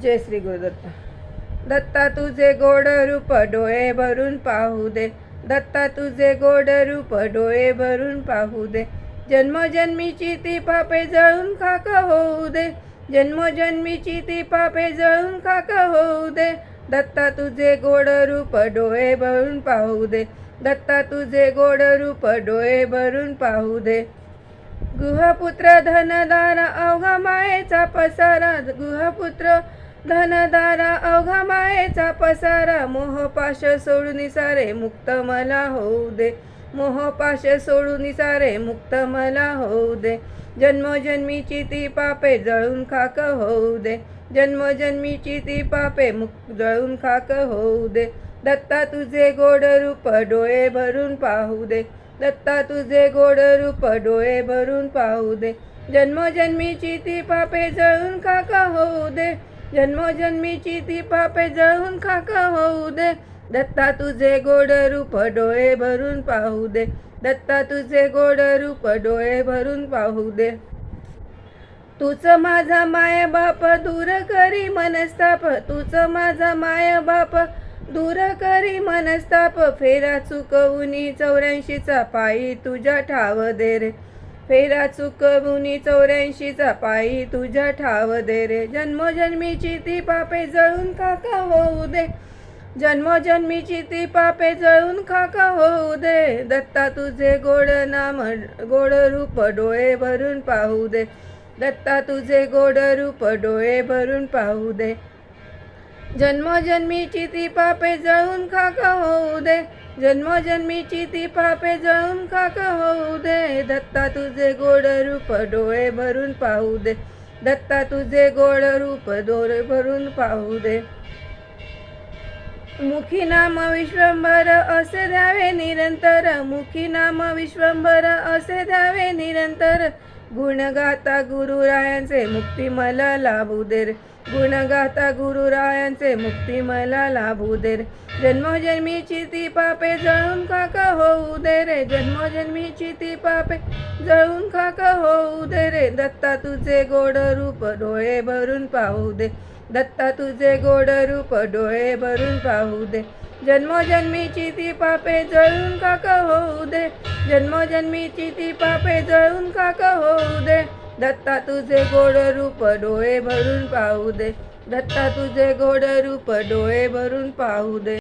जय श्री गुरुदत्त. दत्ता तुझे गोड रूप डोळे भरून पाहू दे. दत्ता तुझे गोड रूप डोळे भरून पाहू दे. जन्मोजन्मीची ती पापे जळून खाक होऊ दे. जन्मोजन्मीची ती पापे जळून खाक होऊ दे. दत्ता तुझे गोड रूप डोळे भरून पाहू दे. दत्ता तुझे गोड रूप डोळे भरून पाहू दे. गुहपुत्र धनदारा अवघा मायेचा पसारा. गुहपुत्र धनदारा अवघा मायेचा पसारा. मोहपाश सोडून सारे मुक्त मला होऊ दे. मोहपाश सोडून सारे मुक्त मला होऊ दे. जन्मोजन्मीची ती पापे जळून खाक होऊ दे. जन्मोजन्मीची ती पापे जळून खाक होऊ दे. दत्ता तुझे गोड रूप डोळे भरून पाहू दे. दत्ता तुझे गोड रूप डोळे भरून पाहू दे. जन्मोजन्मीची ती पापे जळून खाक होऊ दे. जन्मोजन्मीची ती पापे जळून खाक होऊ दे. दत्ता तुझे गोड रूप डोळे भरून पाहू दे. दत्ता तुझे गोड रूप डोळे भरून पाहू दे. तूच माझा माय बाप दूर करी मनस्ताप. तूच माझा माय बाप दूर करी मनस्ताप. फेरा चुकवुनी 84चा पायी तुझ्या ठाव दे रे. फेरा चुकवुनी 84चा पायी तुझ्या ठाव दे रे. जन्मोजन्मीची ती पापे जळून खाक होऊ दे. जन्मोजन्मीची ती पापे जळून खाक होऊ दे. दत्ता तुझे गोड नाम गोड रूप डोळे भरून पाहू दे. दत्ता तुझे गोड रूप डोळे भरून पाहू दे. जन्मोजन्मीची ती पापे जळून खाक होऊ दे. जन्मोजन्मीची ती पापे जळून खाक होऊ दे. दत्ता तुझे गोड रूप डोळे भरून पाहू दे. दत्ता तुझे गोड रूप डोळे भरून पाहू दे. मुखी नाम विश्वंभर असे द्यावे निरंतर. मुखी नाम विश्वंभर असे द्यावे निरंतर. गुणगाता गुरुरायांचे मुक्ती मला लाभू दे रे. गुणगाता गुरुरायांचे मुक्ती मला लाभू दे रे. जन्मोजन्मीची ती पापे जळून खाक होऊ दे रे. जन्मोजन्मीची ती पापे जळून खाक होऊ दे रे. दत्ता तुझे गोड रूप डोळे भरून पाहू दे. दत्ता तुझे गोड रूप डोळे भरून पाहू दे. जन्मोजन्मीची ती पापे जळून खाक होऊ दे. जन्मोजन्मीची ती पापे जळून खाक होऊ दे. दत्ता तुझे गोड रूप डोळे भरून पाहू दे. दत्ता तुझे गोड रूप डोळे भरून पाहू दे.